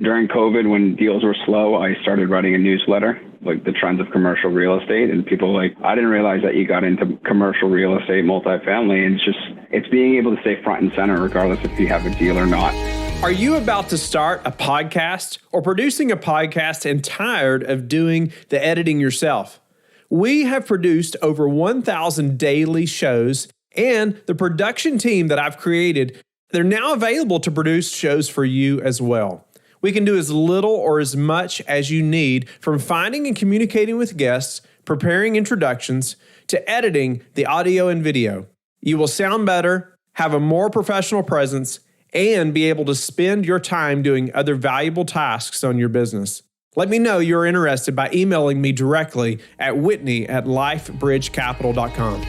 During COVID, when deals were slow, I started writing a newsletter, like the trends of commercial real estate. And people were like, I didn't realize that you got into commercial real estate, multifamily. And it's being able to stay front and center, regardless if you have a deal or not. Are you about to start a podcast or producing a podcast and tired of doing the editing yourself? We have produced over 1,000 daily shows, and the production team that I've created, they're now available to produce shows for you as well. We can do as little or as much as you need, from finding and communicating with guests, preparing introductions, to editing the audio and video. You will sound better, have a more professional presence, and be able to spend your time doing other valuable tasks on your business. Let me know you're interested by emailing me directly at whitney@lifebridgecapital.com.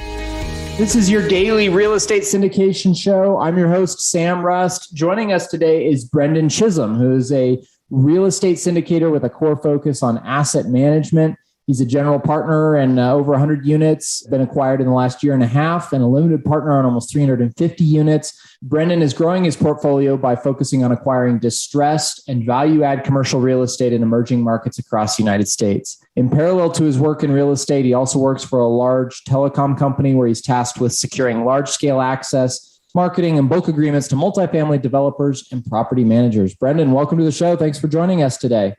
This is your daily real estate syndication show. I'm your host, Sam Rust. Joining us today is Brendan Chisholm, who is a real estate syndicator with a core focus on asset management. He's a general partner and over 100 units, been acquired in the last year and a half, and a limited partner on almost 350 units. Brendan is growing his portfolio by focusing on acquiring distressed and value-add commercial real estate in emerging markets across the United States. In parallel to his work in real estate, he also works for a large telecom company where he's tasked with securing large-scale access, marketing, and bulk agreements to multifamily developers and property managers. Brendan, welcome to the show. Thanks for joining us today.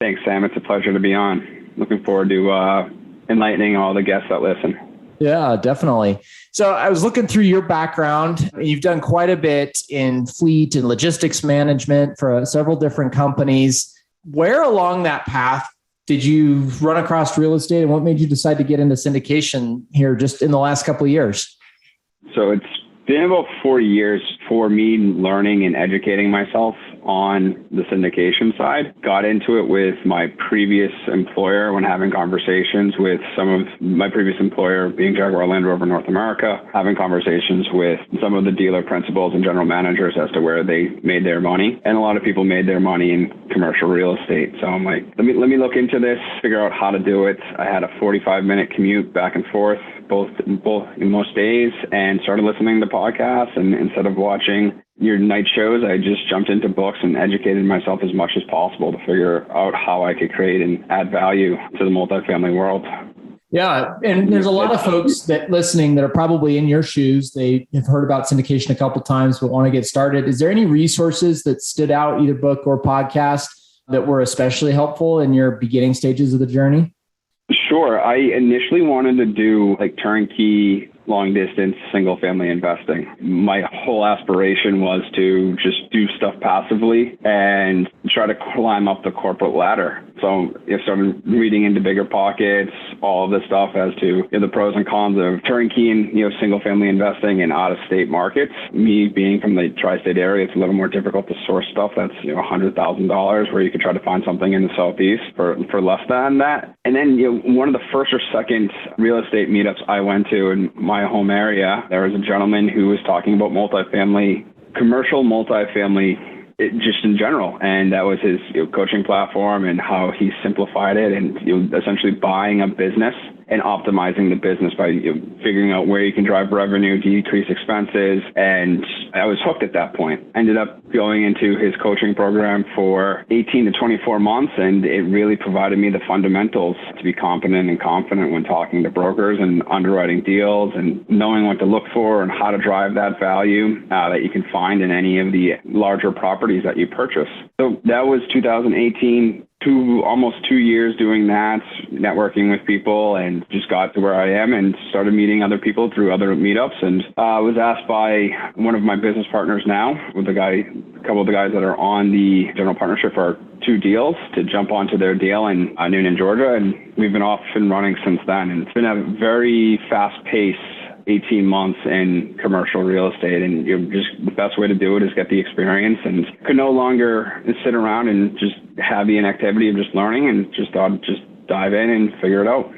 Thanks, Sam. It's a pleasure to be on. Looking forward to enlightening all the guests that listen. Yeah, definitely. So I was looking through your background. You've done quite a bit in fleet and logistics management for several different companies. Where along that path did you run across real estate, and what made you decide to get into syndication here just in the last couple of years? So it's been about 4 years for me learning and educating myself on the syndication side. Got into it with my previous employer when having conversations with some of my previous employer, being Jaguar Land Rover North America, having conversations with some of the dealer principals and general managers as to where they made their money. And a lot of people made their money in commercial real estate. So I'm like, let me look into this, figure out how to do it. I had a 45-minute commute back and forth, both in most days, and started listening to podcasts. And instead of watching your night shows, I just jumped into books and educated myself as much as possible to figure out how I could create and add value to the multifamily world. Yeah. And there's a lot of folks that listening that are probably in your shoes. They have heard about syndication a couple of times, but want to get started. Is there any resources that stood out, either book or podcast, that were especially helpful in your beginning stages of the journey? Sure. I initially wanted to do like turnkey, long distance, single family investing. My whole aspiration was to just do stuff passively and try to climb up the corporate ladder. So I started reading into Bigger Pockets, all of this stuff as to the pros and cons of turnkey and single family investing in out of state markets. Me being from the tri-state area, it's a little more difficult to source stuff that's $100,000, where you could try to find something in the Southeast for less than that. And then one of the first or second real estate meetups I went to in my home area, there was a gentleman who was talking about multifamily, commercial multifamily, just in general. And that was his coaching platform and how he simplified it, and essentially buying a business and optimizing the business by figuring out where you can drive revenue, decrease expenses. And I was hooked at that point. I ended up going into his coaching program for 18 to 24 months, and it really provided me the fundamentals to be competent and confident when talking to brokers and underwriting deals, and knowing what to look for and how to drive that value that you can find in any of the larger properties that you purchase. So that was 2018. Almost 2 years doing that, networking with people, and just got to where I am and started meeting other people through other meetups. And I was asked by one of my business partners now, with a couple of the guys that are on the general partnership for our 2 deals, to jump onto their deal in Noonan, Georgia. And we've been off and running since then. And it's been a very fast pace 18 months in commercial real estate, and just the best way to do it is get the experience, and could no longer sit around and just have the inactivity of just learning, and just thought I'd just dive in and figure it out.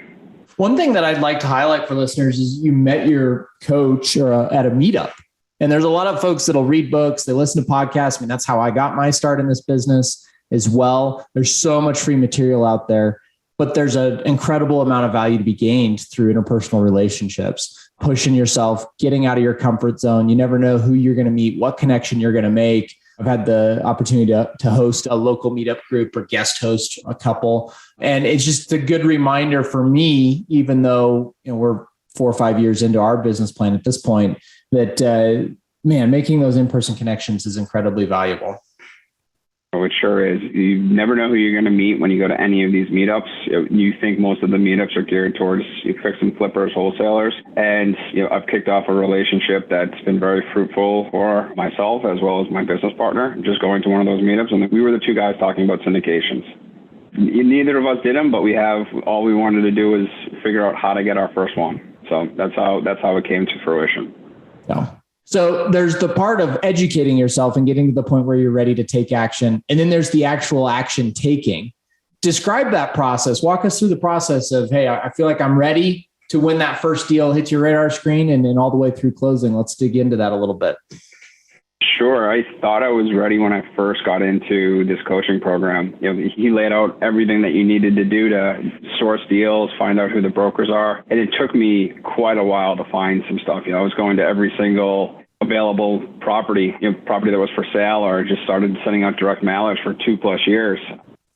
One thing that I'd like to highlight for listeners is you met your coach at a meetup. And there's a lot of folks that'll read books, they listen to podcasts. I mean, that's how I got my start in this business as well. There's so much free material out there, but there's an incredible amount of value to be gained through interpersonal relationships, pushing yourself, getting out of your comfort zone. You never know who you're going to meet, what connection you're going to make, I've had the opportunity to host a local meetup group or guest host a couple. And it's just a good reminder for me, even though we're 4 or 5 years into our business plan at this point, that, making those in-person connections is incredibly valuable. Oh, it sure is. You never know who you're going to meet when you go to any of these meetups. You think most of the meetups are geared towards fix and flippers, wholesalers. And I've kicked off a relationship that's been very fruitful for myself as well as my business partner, just going to one of those meetups. And we were the two guys talking about syndications. Neither of us did them, but all we wanted to do was figure out how to get our first one. So that's how it came to fruition. Yeah. So there's the part of educating yourself and getting to the point where you're ready to take action. And then there's the actual action taking. Describe that process. Walk us through the process of, hey, I feel like I'm ready to win that first deal, hit your radar screen, and then all the way through closing. Let's dig into that a little bit. Sure. I thought I was ready when I first got into this coaching program. He laid out everything that you needed to do to source deals, find out who the brokers are. And it took me quite a while to find some stuff. I was going to every single available property that was for sale, or just started sending out direct mailers for 2+ years.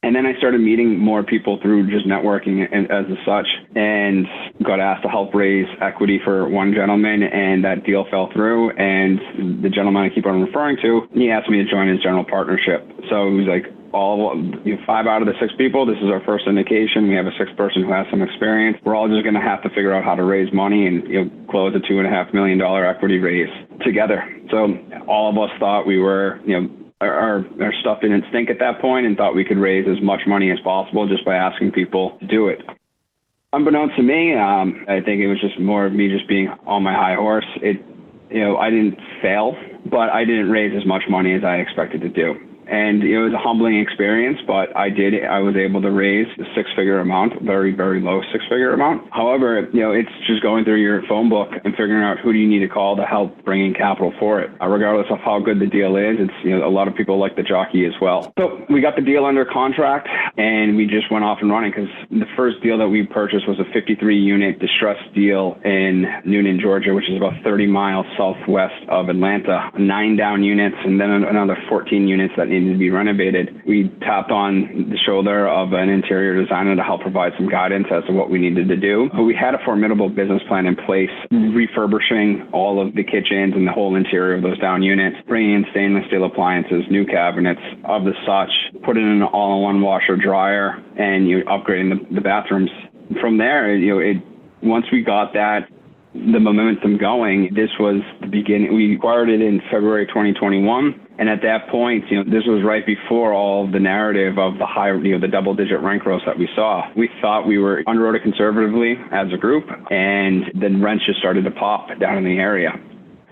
And then I started meeting more people through just networking as such, and got asked to help raise equity for one gentleman, and that deal fell through. And the gentleman I keep on referring to, he asked me to join his general partnership. So it was like 5 out of the 6 people, this is our first syndication. We have a 6th person who has some experience. We're all just going to have to figure out how to raise money and close a $2.5 million equity raise together. So all of us thought we were, our stuff didn't stink at that point, and thought we could raise as much money as possible just by asking people to do it. Unbeknownst to me, I think it was just more of me just being on my high horse. I didn't fail, but I didn't raise as much money as I expected to do. And it was a humbling experience, but I was able to raise a 6-figure amount, very, very low 6-figure amount. However, it's just going through your phone book and figuring out who do you need to call to help bring in capital for it. Regardless of how good the deal is, it's, a lot of people like the jockey as well. So we got the deal under contract, and we just went off and running, because the first deal that we purchased was a 53-unit distressed deal in Noonan, Georgia, which is about 30 miles southwest of Atlanta. 9 down units, and then another 14 units that needed to be renovated. We tapped on the shoulder of an interior designer to help provide some guidance as to what we needed to do. But we had a formidable business plan in place, refurbishing all of the kitchens and the whole interior of those down units, bringing in stainless steel appliances, new cabinets of the such, putting in an all-in-one washer dryer, and upgrading the bathrooms. From there, once we got the momentum going, this was the beginning. We acquired it in February 2021. And at that point, this was right before all of the narrative of the high, the double-digit rent growth that we saw. We thought we were underwrote conservatively as a group, and then rents just started to pop down in the area.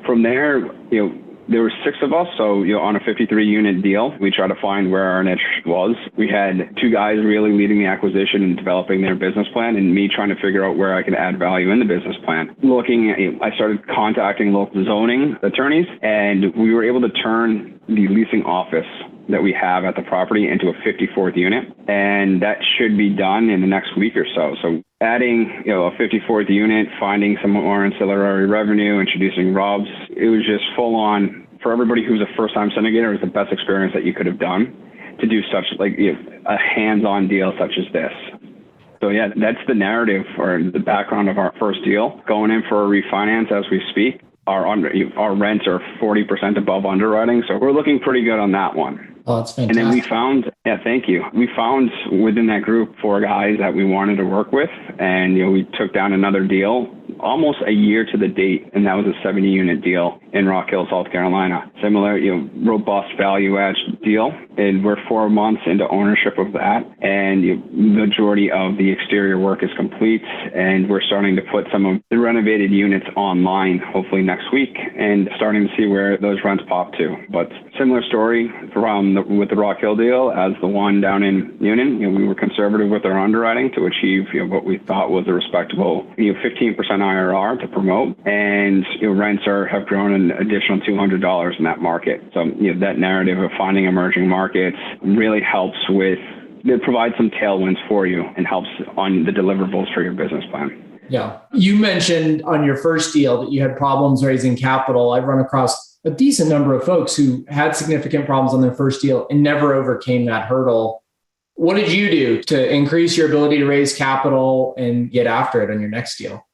From there, there were 6 of us, so on a 53-unit deal, we tried to find where our niche was. We had 2 guys really leading the acquisition and developing their business plan, and me trying to figure out where I could add value in the business plan. I started contacting local zoning attorneys, and we were able to turn the leasing office that we have at the property into a 54th unit, and that should be done in the next week or so. So adding, a 54th unit, finding some more ancillary revenue, introducing RUBS, it was just full on. For everybody who's a first-time syndicator, it was the best experience that you could have done to do such a hands-on deal such as this. So yeah, that's the narrative or the background of our first deal. Going in for a refinance as we speak. Our rents are 40% above underwriting, so we're looking pretty good on that one. Oh, that's fantastic. And then we found, thank you. We found within that group 4 guys that we wanted to work with, and we took down another deal almost a year to the date, and that was a 70-unit deal in Rock Hill, South Carolina. Similar, robust value-add deal, and we're 4 months into ownership of that, and the majority of the exterior work is complete, and we're starting to put some of the renovated units online, hopefully next week, and starting to see where those rents pop to. But similar story with the Rock Hill deal as the one down in Noonan. We were conservative with our underwriting to achieve what we thought was a respectable 15% IRR to promote, and rents have grown an additional $200 in that market. So that narrative of finding emerging markets really helps it provides some tailwinds for you and helps on the deliverables for your business plan. Yeah. You mentioned on your first deal that you had problems raising capital. I've run across a decent number of folks who had significant problems on their first deal and never overcame that hurdle. What did you do to increase your ability to raise capital and get after it on your next deal?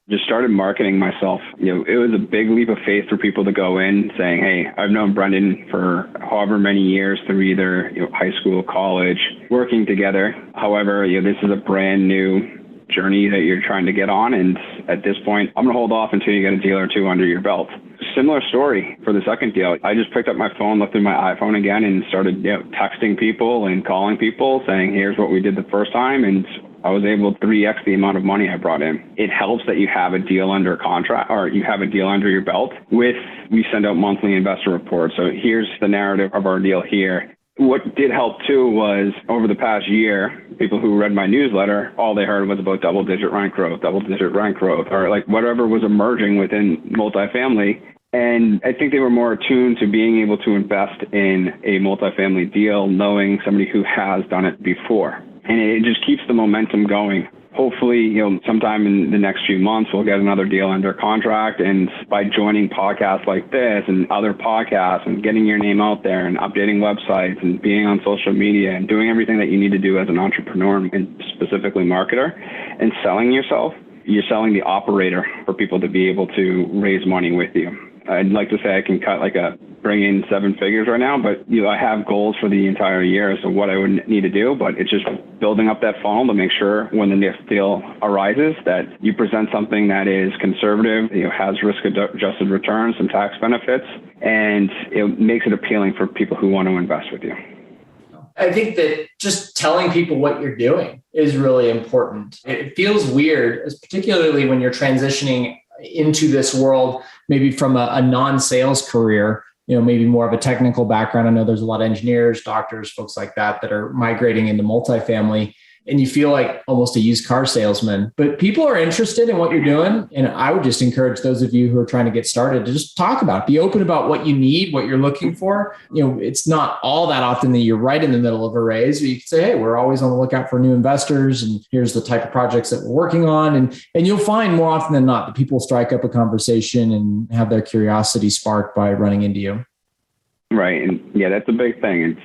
Just started marketing myself. It was a big leap of faith for people to go in saying, hey, I've known Brendan for however many years through either high school, college, working together. However, this is a brand new journey that you're trying to get on. And at this point, I'm going to hold off until you get a deal or two under your belt. Similar story for the second deal. I just picked up my phone, looked through my iPhone again, and started texting people and calling people saying, here's what we did the first time. And I was able to 3x the amount of money I brought in. It helps that you have a deal under contract or you have a deal under your belt. We send out monthly investor reports. So here's the narrative of our deal here. What did help too was over the past year, people who read my newsletter, all they heard was about double-digit rent growth, or like whatever was emerging within multifamily. And I think they were more attuned to being able to invest in a multifamily deal, knowing somebody who has done it before. And it just keeps the momentum going. Hopefully, sometime in the next few months, we'll get another deal under contract. And by joining podcasts like this and other podcasts and getting your name out there and updating websites and being on social media and doing everything that you need to do as an entrepreneur and specifically marketer and selling yourself, you're selling the operator for people to be able to raise money with you. I'd like to say I can bring in 7 figures right now, but I have goals for the entire year as to what I would need to do. But it's just building up that funnel to make sure when the next deal arises that you present something that is conservative, has risk-adjusted returns, some tax benefits, and it makes it appealing for people who want to invest with you. I think that just telling people what you're doing is really important. It feels weird, particularly when you're transitioning into this world, maybe from a non-sales career, maybe more of a technical background. I know there's a lot of engineers, doctors, folks like that are migrating into multifamily, and you feel like almost a used car salesman, but people are interested in what you're doing. And I would just encourage those of you who are trying to get started to just talk about it, be open about what you need, what you're looking for. It's not all that often that you're right in the middle of a raise, but you can say, hey, we're always on the lookout for new investors, and here's the type of projects that we're working on. And you'll find more often than not that people strike up a conversation and have their curiosity sparked by running into you. Right. And yeah, that's a big thing.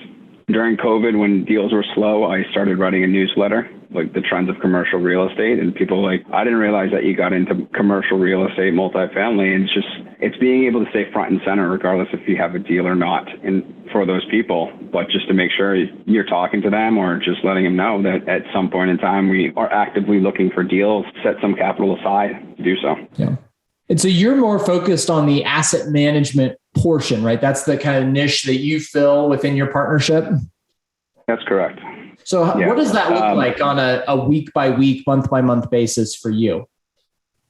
During COVID, when deals were slow, I started writing a newsletter, like the trends of commercial real estate. And people I didn't realize that you got into commercial real estate, multifamily. And it's being able to stay front and center, regardless if you have a deal or not, and for those people, but just to make sure you're talking to them or just letting them know that at some point in time, we are actively looking for deals, set some capital aside to do so. Yeah. And so you're more focused on the asset management portion, right? That's the kind of niche that you fill within your partnership? That's correct. So what does that look like on a week by week, month by month basis for you?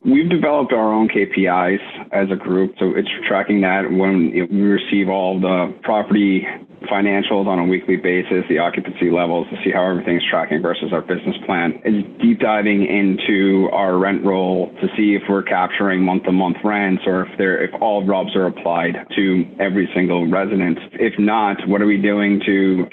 We've developed our own KPIs as a group. So it's tracking that when we receive all the property financials on a weekly basis, the occupancy levels, to see how everything's tracking versus our business plan. It's deep diving into our rent roll to see if we're capturing month-to-month rents or if all RUBs are applied to every single resident. If not, what are we doing to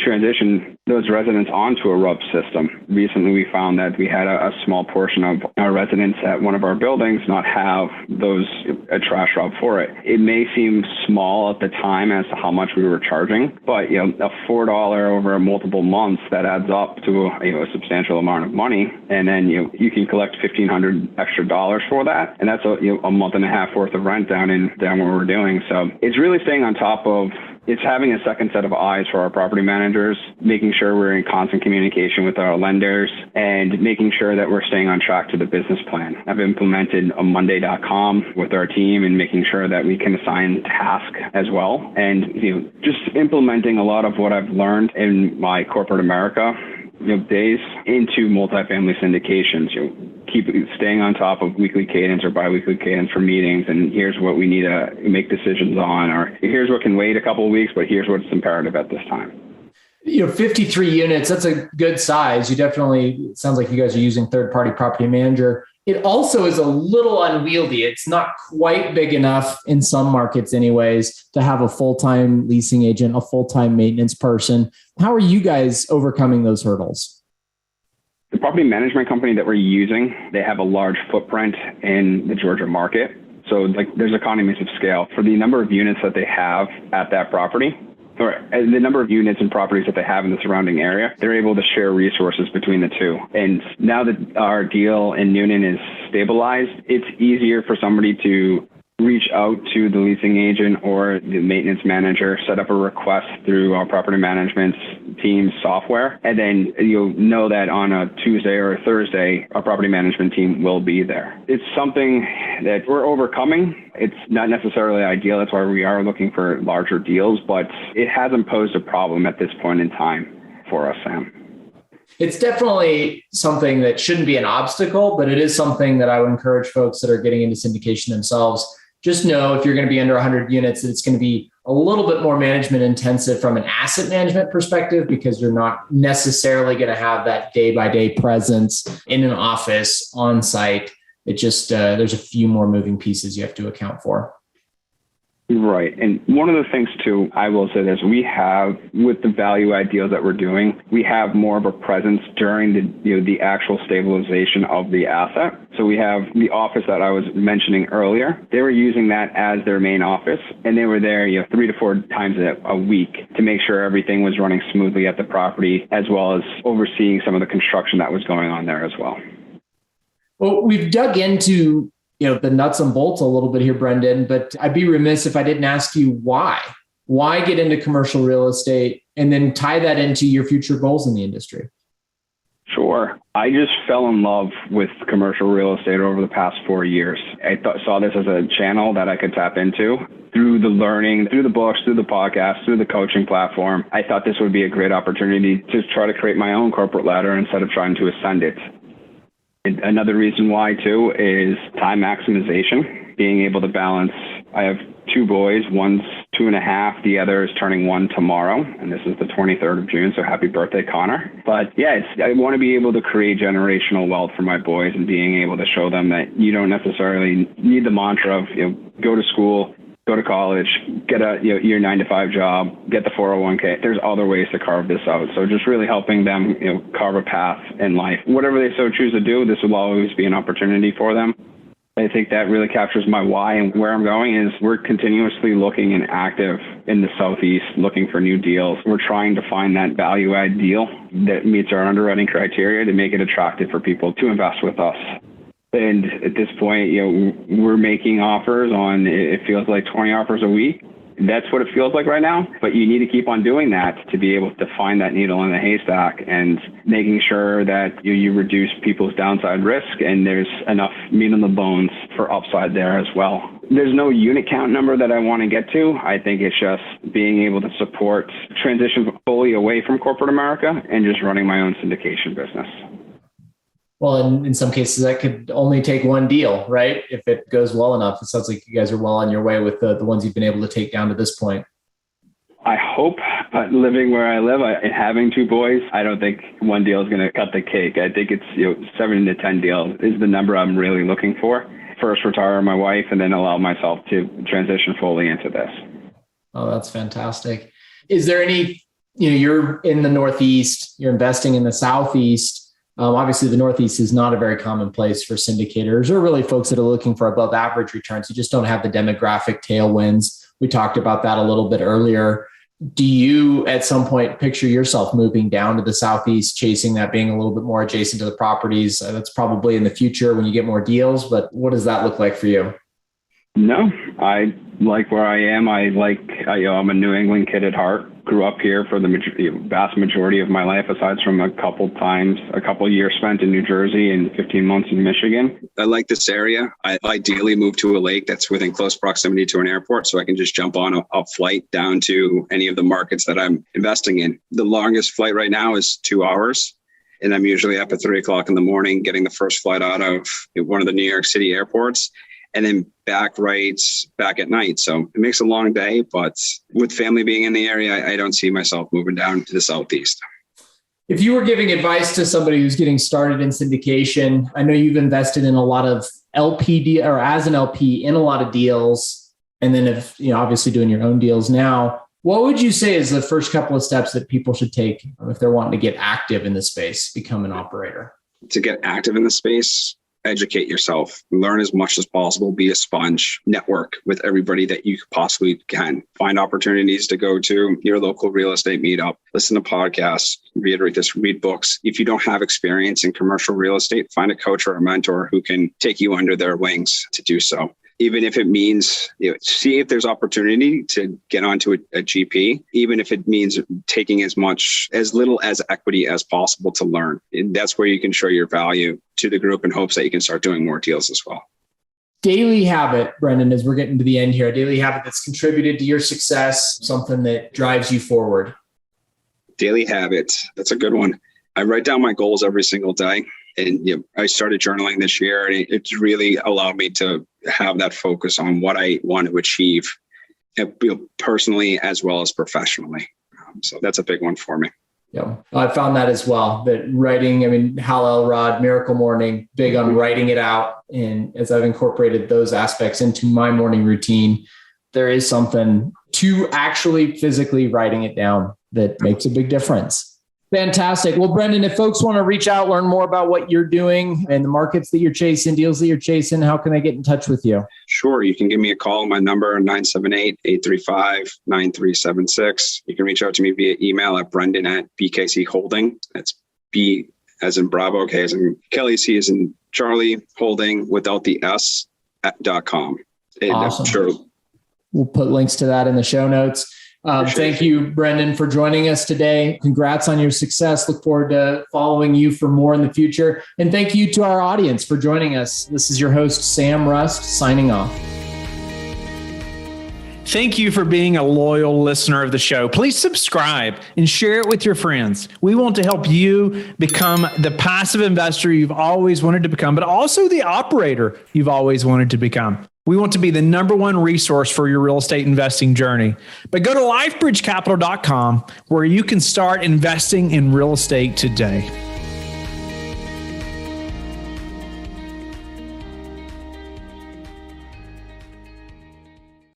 transition those residents onto a RUB system? Recently, we found that we had a small portion of our residents at one of our buildings not have a trash RUB for it. It may seem small at the time as to how much we were charging, but a $4 over multiple months, that adds up to a substantial amount of money. And then you can collect $1,500 extra dollars for that, and that's a month and a half worth of rent down where we're doing. So it's really staying on top of. It's having a second set of eyes for our property managers, making sure we're in constant communication with our lenders, and making sure that we're staying on track to the business plan. I've implemented a Monday.com with our team and making sure that we can assign tasks as well. And just implementing a lot of what I've learned in my corporate America days into multifamily syndications. Keep staying on top of weekly cadence or biweekly cadence for meetings, and here's what we need to make decisions on, or here's what can wait a couple of weeks, but here's what's imperative at this time. 53 units, that's a good size. It sounds like you guys are using third-party property manager. It also is a little unwieldy. It's not quite big enough in some markets anyways to have a full-time leasing agent, a full-time maintenance person. How are you guys overcoming those hurdles? The property management company that we're using, they have a large footprint in the Georgia market. So there's economies of scale for the number of units that they have at that property, or the number of units and properties that they have in the surrounding area. They're able to share resources between the two. And now that our deal in Newnan is stabilized, it's easier for somebody to reach out to the leasing agent or the maintenance manager, set up a request through our property management team's software, and then you'll know that on a Tuesday or a Thursday, our property management team will be there. It's something that we're overcoming. It's not necessarily ideal. That's why we are looking for larger deals, but it hasn't posed a problem at this point in time for us, Sam. It's definitely something that shouldn't be an obstacle, but it is something that I would encourage folks that are getting into syndication themselves. Just know if you're going to be under 100 units, that it's going to be a little bit more management intensive from an asset management perspective, because you're not necessarily going to have that day-by-day presence in an office on site. It just, there's a few more moving pieces you have to account for. Right. And one of the things too, I will say this, we have, with the value add deals that we're doing, we have more of a presence during the actual stabilization of the asset. So we have the office that I was mentioning earlier. They were using that as their main office, and they were there 3 to 4 times a week to make sure everything was running smoothly at the property, as well as overseeing some of the construction that was going on there as well. Well, we've dug into the nuts and bolts a little bit here, Brendan, but I'd be remiss if I didn't ask you why. Why get into commercial real estate, and then tie that into your future goals in the industry? Sure. I just fell in love with commercial real estate over the past 4 years. I saw this as a channel that I could tap into through the learning, through the books, through the podcast, through the coaching platform. I thought this would be a great opportunity to try to create my own corporate ladder instead of trying to ascend it. Another reason why, too, is time maximization, being able to balance. I have 2 boys. One's 2.5. The other is turning 1 tomorrow. And this is the 23rd of June. So happy birthday, Connor. But yeah, I want to be able to create generational wealth for my boys, and being able to show them that you don't necessarily need the mantra of, go to school, go to college, get a your 9-to-5 job, get the 401k. There's other ways to carve this out. So just really helping them, carve a path in life. Whatever they so choose to do, this will always be an opportunity for them. I think that really captures my why, and where I'm going is we're continuously looking and active in the Southeast, looking for new deals. We're trying to find that value add deal that meets our underwriting criteria to make it attractive for people to invest with us. And at this point, we're making offers on, it feels like 20 offers a week. That's what it feels like right now. But you need to keep on doing that to be able to find that needle in the haystack, and making sure that you reduce people's downside risk, and there's enough meat on the bones for upside there as well. There's no unit count number that I want to get to. I think it's just being able to support transition fully away from corporate America and just running my own syndication business. Well, in some cases, that could only take one deal, right? If it goes well enough. It sounds like you guys are well on your way with the ones you've been able to take down to this point. I hope, living where I live and having 2 boys, I don't think one deal is going to cut the cake. I think it's 7 to 10 deals is the number I'm really looking for. First, retire my wife, and then allow myself to transition fully into this. Oh, that's fantastic. Is there any, you're in the Northeast, you're investing in the Southeast. Obviously, the Northeast is not a very common place for syndicators, or really folks that are looking for above average returns. You just don't have the demographic tailwinds. We talked about that a little bit earlier. Do you at some point picture yourself moving down to the Southeast, chasing that, being a little bit more adjacent to the properties? That's probably in the future when you get more deals, but what does that look like for you? No, I like where I am. I'm a New England kid at heart. Grew up here for the vast majority of my life, aside from a couple years spent in New Jersey and 15 months in Michigan. I like this area. I ideally move to a lake that's within close proximity to an airport, so I can just jump on a flight down to any of the markets that I'm investing in. The longest flight right now is 2 hours. And I'm usually up at 3:00 in the morning, getting the first flight out of one of the New York City airports, and then back at night. So it makes a long day, but with family being in the area, I don't see myself moving down to the Southeast. If you were giving advice to somebody who's getting started in syndication, I know you've invested in a lot of LP or as an LP in a lot of deals, and then if obviously doing your own deals now. What would you say is the first couple of steps that people should take if they're wanting to get active in the space, become an operator? To get active in the space, educate yourself, learn as much as possible, be a sponge, network with everybody that you possibly can. Find opportunities to go to your local real estate meetup, listen to podcasts, reiterate this, read books. If you don't have experience in commercial real estate, find a coach or a mentor who can take you under their wings to do so. Even if it means, see if there's opportunity to get onto a GP, even if it means taking as little as equity as possible to learn. And that's where you can show your value to the group in hopes that you can start doing more deals as well. Daily habit, Brendan, as we're getting to the end here, a daily habit that's contributed to your success, something that drives you forward. Daily habits. That's a good one. I write down my goals every single day. And I started journaling this year, and it's really allowed me to have that focus on what I want to achieve, personally as well as professionally. So that's a big one for me. Yeah, I found that as well. That writing, Hal Elrod, Miracle Morning, big on writing it out. And as I've incorporated those aspects into my morning routine, there is something to actually physically writing it down that makes a big difference. Fantastic. Well, Brendan, if folks want to reach out, learn more about what you're doing and the markets that you're chasing, deals that you're chasing, how can they get in touch with you? Sure. You can give me a call. My number 978-835-9376. You can reach out to me via email at Brendan@BKC Holding. That's B as in Bravo, K as in Kelly, C as in Charlie, Holding without the S .com. Awesome. Sure. We'll put links to that in the show notes. Thank you, Brendan, for joining us today. Congrats on your success. Look forward to following you for more in the future. And thank you to our audience for joining us. This is your host, Sam Rust, signing off. Thank you for being a loyal listener of the show. Please subscribe and share it with your friends. We want to help you become the passive investor you've always wanted to become, but also the operator you've always wanted to become. We want to be the number one resource for your real estate investing journey. But go to lifebridgecapital.com where you can start investing in real estate today.